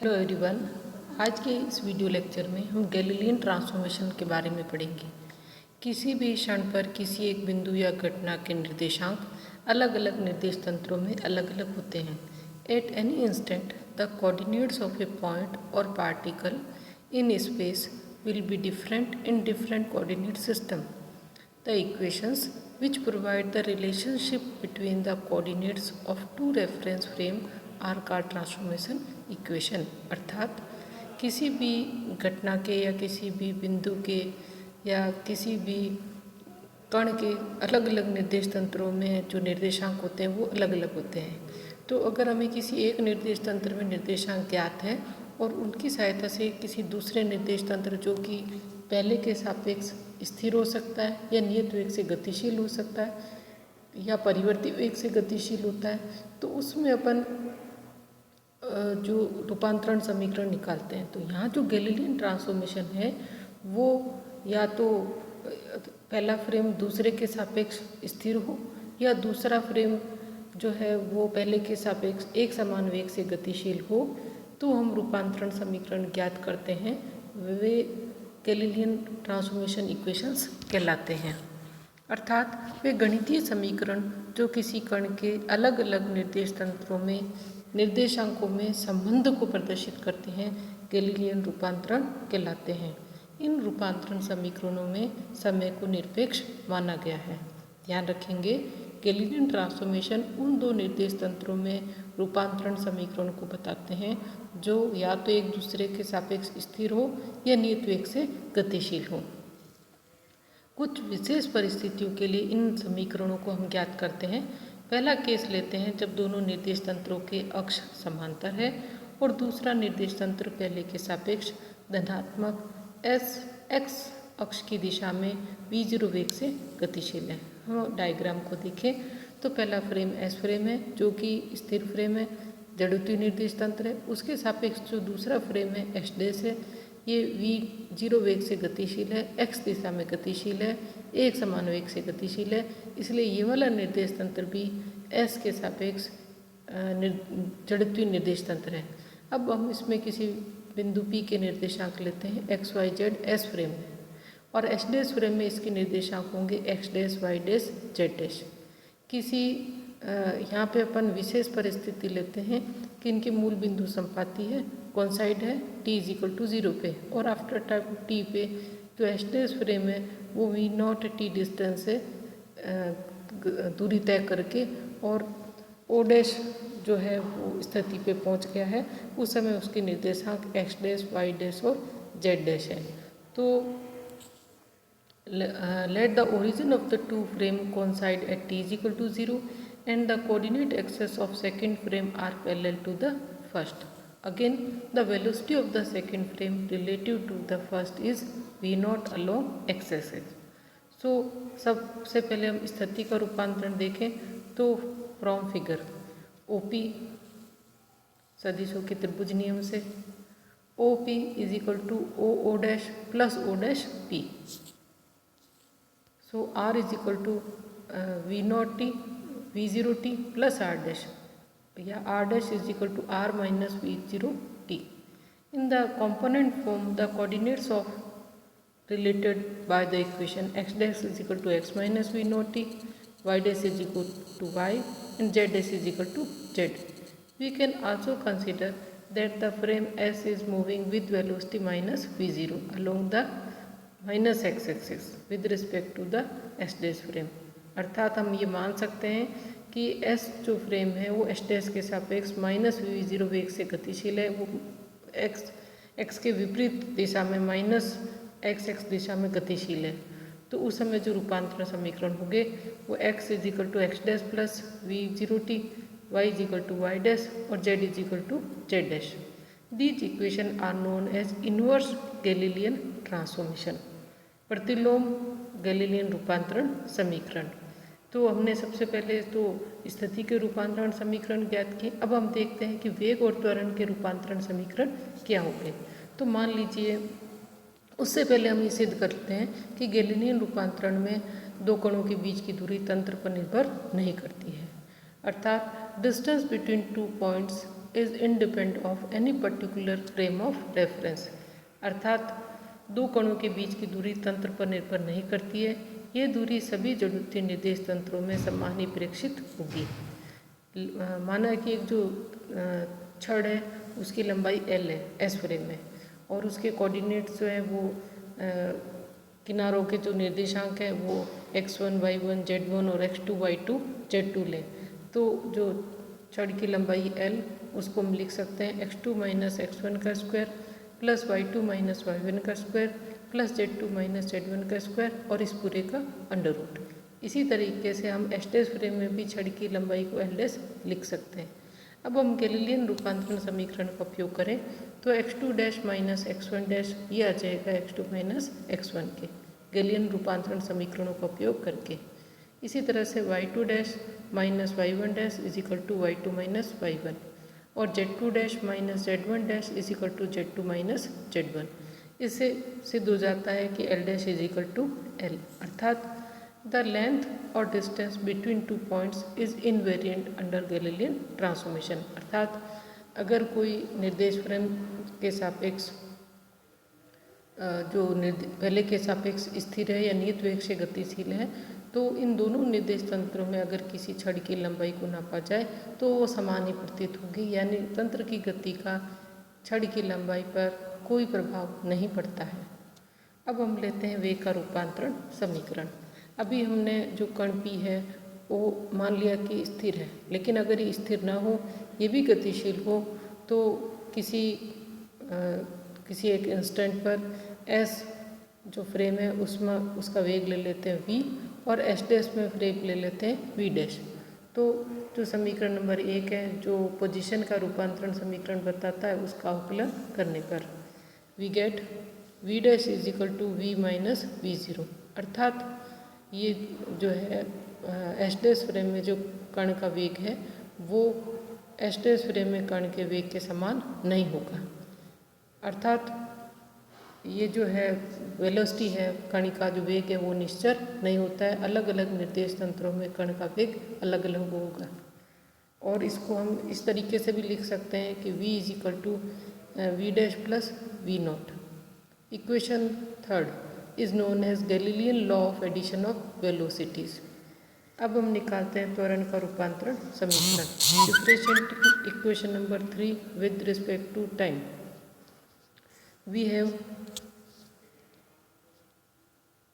Hello everyone. आज के इस वीडियो लेक्चर में हम गैलीलियन ट्रांसफॉर्मेशन के बारे में पढ़ेंगे। किसी भी क्षण पर किसी एक बिंदु या घटना के निर्देशांक अलग अलग निर्देश तंत्रों में अलग अलग होते हैं। At any instant the coordinates of a point or particle in space will be different in different coordinate system. The equations which provide the relationship between the coordinates of two reference frame are called transformation equation. अर्थात किसी भी घटना के या किसी भी बिंदु के या किसी भी कण के अलग अलग निर्देश तंत्रों में जो निर्देशांक होते हैं वो अलग अलग होते हैं। तो अगर हमें किसी एक निर्देश तंत्र में निर्देशांक ज्ञात है और उनकी सहायता से किसी दूसरे निर्देश तंत्र जो कि पहले के सापेक्ष स्थिर हो सकता है या नियत वेग से गतिशील हो सकता है या परिवर्ती वेग से गतिशील होता है, तो उसमें अपन जो रूपांतरण समीकरण निकालते हैं। तो यहाँ जो गैलीलियन ट्रांसफॉर्मेशन है वो या तो पहला फ्रेम दूसरे के सापेक्ष स्थिर हो या दूसरा फ्रेम जो है वो पहले के सापेक्ष एक समान वेग से गतिशील हो, तो हम रूपांतरण समीकरण ज्ञात करते हैं, वे गैलीलियन ट्रांसफॉर्मेशन इक्वेशंस कहलाते हैं। अर्थात वे गणितीय समीकरण जो किसी कण के अलग अलग निर्देश तंत्रों में निर्देशांकों में संबंध को प्रदर्शित करते हैं, गैलीलियन रूपांतरण कहलाते हैं। इन रूपांतरण समीकरणों में समय को निरपेक्ष माना गया है। ध्यान रखेंगे, गैलीलियन ट्रांसफॉर्मेशन उन दो निर्देश तंत्रों में रूपांतरण समीकरण को बताते हैं जो या तो एक दूसरे के सापेक्ष स्थिर हो या नियत वेग से गतिशील हो। कुछ विशेष परिस्थितियों के लिए इन समीकरणों को हम ज्ञात करते हैं। पहला केस लेते हैं जब दोनों निर्देश तंत्रों के अक्ष समांतर है और दूसरा निर्देश तंत्र पहले के सापेक्ष धनात्मक x अक्ष की दिशा में v0 वेग से गतिशील है। हम डायग्राम को देखें तो पहला फ्रेम S फ्रेम है जो कि स्थिर फ्रेम है, जड़त्वीय निर्देश तंत्र है। उसके सापेक्ष जो दूसरा फ्रेम है S डैश है, ये v0 वेग से गतिशील है, x दिशा में गतिशील है, एक समान वेग से गतिशील है, इसलिए ये वाला निर्देश तंत्र भी S के सापेक्ष जड़त्वीय निर्देश तंत्र है। अब हम इसमें किसी बिंदु P के निर्देशांक लेते हैं x y z S frame में, और S डैश फ्रेम में इसके निर्देशांक होंगे x dash y dash z dash. किसी यहाँ पे अपन विशेष परिस्थिति लेते हैं कि इनके मूल बिंदु संपाती है, कॉन्साइड है t = 0 पे, और आफ्टर टाइम t पे जो S डैश फ्रेम है वो v0 t डिस्टेंस से दूरी तय करके और o डैश जो है वो स्थिति पे पहुँच गया है, उस समय उसके निर्देशांक x डैश y डैश और z डैश है। तो let the origin of the two frame coincide at t = 0 and the coordinate axes of second frame are parallel to the first. Again, the velocity of the second frame relative to the first is v0 along x-axis. So सबसे पहले हम स्थिति का रूपांतरण देखें तो from figure OP सदिशों के त्रिभुज नियम से OP = OO dash plus O dash P। So R = V0t V0t plus R dash, या R dash = R minus V0t. In the component form, the coordinates of related by the equation x dash = x minus V0t, y dash = y, and z dash = z. We can also consider that the frame S is moving with velocity minus V0 along the minus x axis with respect to the S dash frame. अर्थात हम ये मान सकते हैं कि S जो frame है वो एस डैश के सापेक्ष माइनस v0 वेग से गतिशील है, वो एक्स के विपरीत दिशा में माइनस एक्स दिशा में गतिशील है। तो उस समय जो रूपांतरण समीकरण होंगे वो x = x dash plus v0t, y = y dash और z = z dash. These equations are known as inverse Galilean transformation, प्रतिलोम गैलीलियन रूपांतरण समीकरण। तो हमने सबसे पहले तो स्थिति के रूपांतरण समीकरण ज्ञात किए। अब हम देखते हैं कि वेग और त्वरण के रूपांतरण समीकरण क्या होंगे। तो मान लीजिए, उससे पहले हम ये सिद्ध करते हैं कि गैलीलियन रूपांतरण में दो कणों के बीच की दूरी तंत्र पर निर्भर नहीं करती है। अर्थात distance between two points is independent of any particular frame of reference, अर्थात दो कणों के बीच की दूरी तंत्र पर निर्भर नहीं करती है। ये दूरी सभी जड़त्वीय निर्देश तंत्रों में समान ही प्रेक्षित होगी। माना कि एक जो छड़ है उसकी लंबाई L है एस फ्रेम में, और उसके कोऑर्डिनेट्स जो है वो किनारों के जो निर्देशांक है वो x1 y1 z1 और x2 y2 z2 लें। तो जो छड़ की लंबाई L उसको हम लिख सकते हैं x2 माइनस x1 का square plus y2 minus y1 का square plus z2 minus z1 का स्क्वायर और इस पूरे का अंडर रूट। इसी तरीके से हम एच डैश फ्रेम में भी छड़ की लंबाई को L डैश लिख सकते हैं। अब हम गैलीलियन रूपांतरण समीकरण का उपयोग करें तो x2 dash minus x1 dash ये आ जाएगा x2 माइनस x1 के गैलीलियन रूपांतरण समीकरणों का उपयोग करके। इसी तरह से y2 dash minus y1 dash is equal to y2 minus y1 और z2 dash minus z1 dash is equal to z2 minus z1। इससे सिद्ध हो जाता है कि L dash is equal to L, अर्थात द लेंथ और distance between two points is invariant under Galilean transformation, अर्थात अगर कोई निर्देश फ्रेम के सापेक्ष जो पहले के सापेक्ष स्थिर है या नियत वेग से गतिशील है, तो इन दोनों निर्देश तंत्रों में अगर किसी छड़ की लंबाई को नापा जाए तो वो समान ही प्रतीत होगी, यानी तंत्र की गति का छड़ की लंबाई पर कोई प्रभाव नहीं पड़ता है। अब हम लेते हैं वेग का रूपांतरण समीकरण। अभी हमने जो कण P है वो मान लिया कि स्थिर है, लेकिन अगर ये स्थिर ना हो, ये भी गतिशील हो, तो किसी एक इंस्टेंट पर S जो फ्रेम है उसमें उसका वेग ले लेते हैं v और एच डैश में फ्रेम ले लेते हैं v डैश। तो जो समीकरण नंबर 1 है जो पोजीशन का रूपांतरण समीकरण बताता है उसका अवकलन करने पर we get v dash is equal to v minus v0, अर्थात ये जो है एच डैश फ्रेम में जो कण का वेग है वो एच डैश फ्रेम में कण के वेग के समान नहीं होगा, अर्थात ये जो है वेलोसिटी है कण का जो वेग है वो निश्चर नहीं होता है। अलग अलग निर्देश तंत्रों में कण का वेग अलग अलग होगा, और इसको हम इस तरीके से भी लिख सकते हैं कि v is equal to v dash plus v naught. Equation third is known as Galilean law of addition of velocities. अब हम निकालते हैं त्वरण का रूपांतरण समीकरण। Differentiating equation number 3 with respect to time we have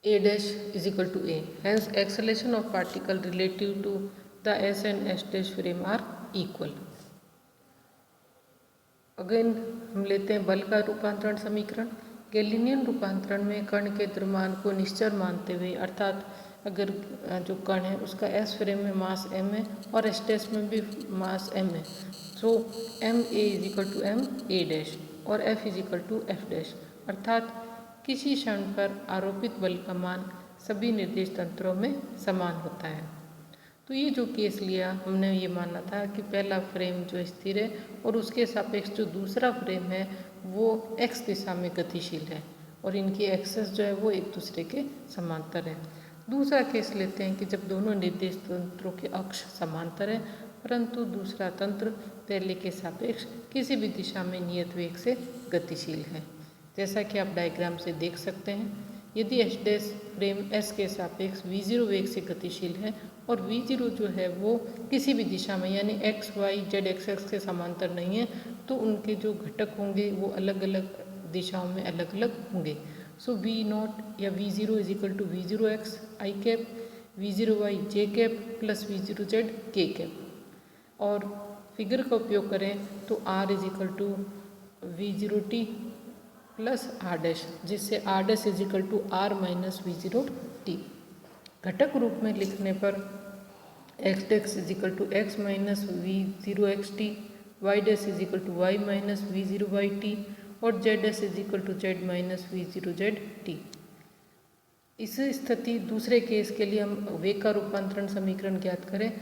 a dash is equal to a, hence acceleration of particle relative to the s and s dash frame are equal। Again हम लेते हैं बल का रूपांतरण समीकरण। गैलीलियन रूपांतरण में कण के द्रव्यमान को निश्चर मानते हुए, अर्थात अगर जो कण है उसका एस फ्रेम में मास m है और एस डैश में भी मास m है, so m a is equal to m a dash और F is equal to F dash, अर्थात किसी क्षण पर आरोपित बल का मान सभी निर्देश तंत्रों में समान होता है। तो ये जो केस लिया हमने ये माना था कि पहला फ्रेम जो स्थिर है और उसके सापेक्ष जो दूसरा फ्रेम है वो x दिशा में गतिशील है और इनकी एक्सेस जो है वो एक दूसरे के समांतर है। दूसरा केस लेते हैं कि जब दोनों निर्देश तंत्रों के अक्ष समांतर है परंतु दूसरा तंत्र पहले के सापेक्ष किसी भी दिशा में नियत वेग से गतिशील है। जैसा कि आप डायग्राम से देख सकते हैं, यदि एच डैश फ्रेम एस के सापेक्ष v0 वेग से गतिशील है और v0 जो है वो किसी भी दिशा में यानी x y z एक्सेस के समांतर नहीं है, तो उनके जो घटक होंगे वो अलग अलग दिशाओं में अलग अलग होंगे। सो v नॉट या v0 is equal to v0 x i cap v0 y j cap plus v0 z k cap, और फिगर का उपयोग करें तो r is equal to v0 t plus r dash, जिससे r dash is equal to r minus v0 t। घटक रूप में लिखने पर x dash is equal to x minus v0 x t, y dash is equal to y minus v0 y t और z dash is equal to z minus v0 z t। इस स्थिति दूसरे case के लिए हम वेग का रूपांतरण समीकरण ज्ञात करें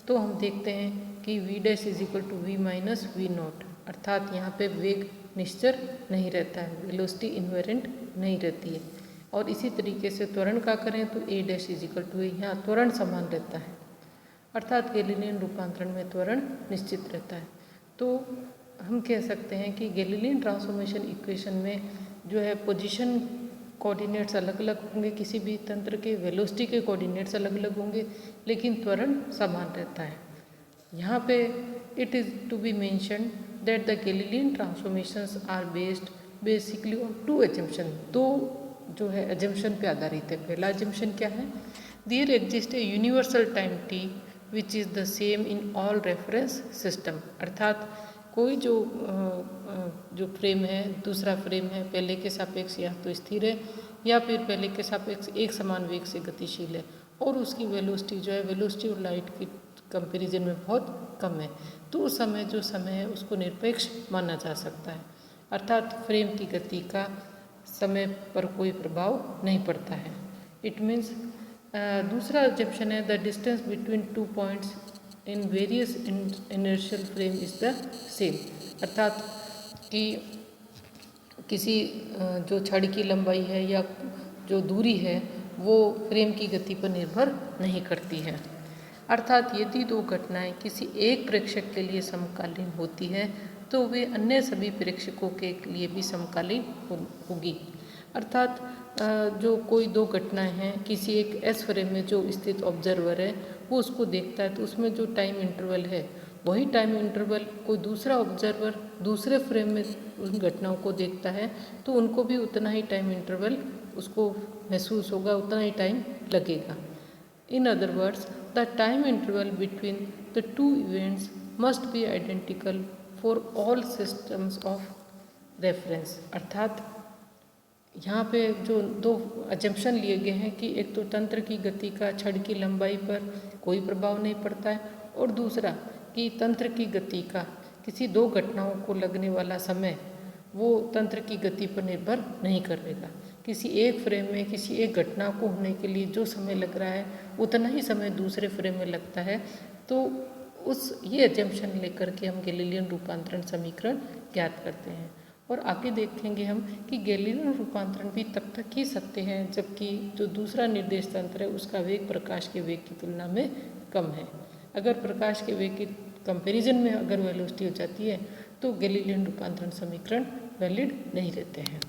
तो हम देखते हैं कि v dash is equal to v minus v naught, अर्थात यहाँ पे वेग निश्चर नहीं रहता है, वेलोसिटी इन्वेरेंट नहीं रहती है। और इसी तरीके से त्वरण का करें तो a dash is equal to यहाँ त्वरण समान रहता है, अर्थात गैलीलियन रूपांतरण में त्वरण निश्चित रहता है। तो हम कह सकते हैं कि गैलीलियन ट्रांसफॉर्मेशन इक्वेशन में जो है पोजीशन कोऑर्डिनेट्स अलग अलग होंगे, किसी भी तंत्र के वेलोसिटी के कोऑर्डिनेट्स अलग अलग होंगे, लेकिन त्वरण समान रहता है। यहाँ पे it is to be mention that the Galilean transformations are based basically on two assumption. दो जो है एजम्पशन पे आधारित है। पहला एजम्पशन क्या है? There exist a universal time t which is the same in all reference system. अर्थात कोई जो फ्रेम है, दूसरा फ्रेम है, पहले के सापेक्ष या तो स्थिर है या फिर पहले के सापेक्ष एक समान वेग से गतिशील है और उसकी वेलोसिटी जो है वेलोसिटी और लाइट की कंपैरिजन में बहुत कम है, तो उस समय जो समय है उसको निरपेक्ष माना जा सकता है। अर्थात फ्रेम की गति का समय पर कोई प्रभाव नहीं पड़ता है। इट मीन्स दूसरा एजम्पशन है the distance between two points in various inertial frame is the same. अर्थात कि किसी जो छड़ की लंबाई है या जो दूरी है वो फ्रेम की गति पर निर्भर नहीं करती है। अर्थात यदि दो घटनाएं किसी एक प्रेक्षक के लिए समकालीन होती है तो वे अन्य सभी प्रेक्षकों के लिए भी समकालीन होगी। अर्थात जो कोई दो घटनाएं हैं किसी एक एस फ्रेम में, जो स्थित ऑब्जर्वर है वो उसको देखता है तो उसमें जो टाइम इंटरवल है वही टाइम इंटरवल कोई दूसरा ऑब्जर्वर दूसरे फ्रेम में उन घटनाओं को देखता है तो उनको भी उतना ही टाइम इंटरवल उसको महसूस होगा, उतना ही टाइम लगेगा। In other words, the time interval between the two events must be identical for all systems of reference। अर्थात यहाँ पे जो दो अजम्पशन लिए गए हैं कि एक तो तंत्र की गति का छड़ की लंबाई पर कोई प्रभाव नहीं पड़ता है और दूसरा कि तंत्र की गति का किसी दो घटनाओं को लगने वाला समय वो तंत्र की गति पर निर्भर नहीं करेगा। किसी एक फ्रेम में किसी एक घटना को होने के लिए जो समय लग रहा है उतना ही समय दूसरे फ्रेम में लगता है। तो ये एजम्पशन लेकर के हम गैलीलियन रूपांतरण समीकरण ज्ञात करते हैं। और आगे देखेंगे हम कि गैलीलियन रूपांतरण भी तब तक ही सत्य है जबकि जो दूसरा निर्देश तंत्र है उसका वेग प्रकाश के वेग की तुलना में कम है। अगर प्रकाश के वेग के कंपैरिजन में अगर वेलोसिटी हो जाती है तो गैलीलियन रूपांतरण समीकरण वैलिड नहीं रहते हैं।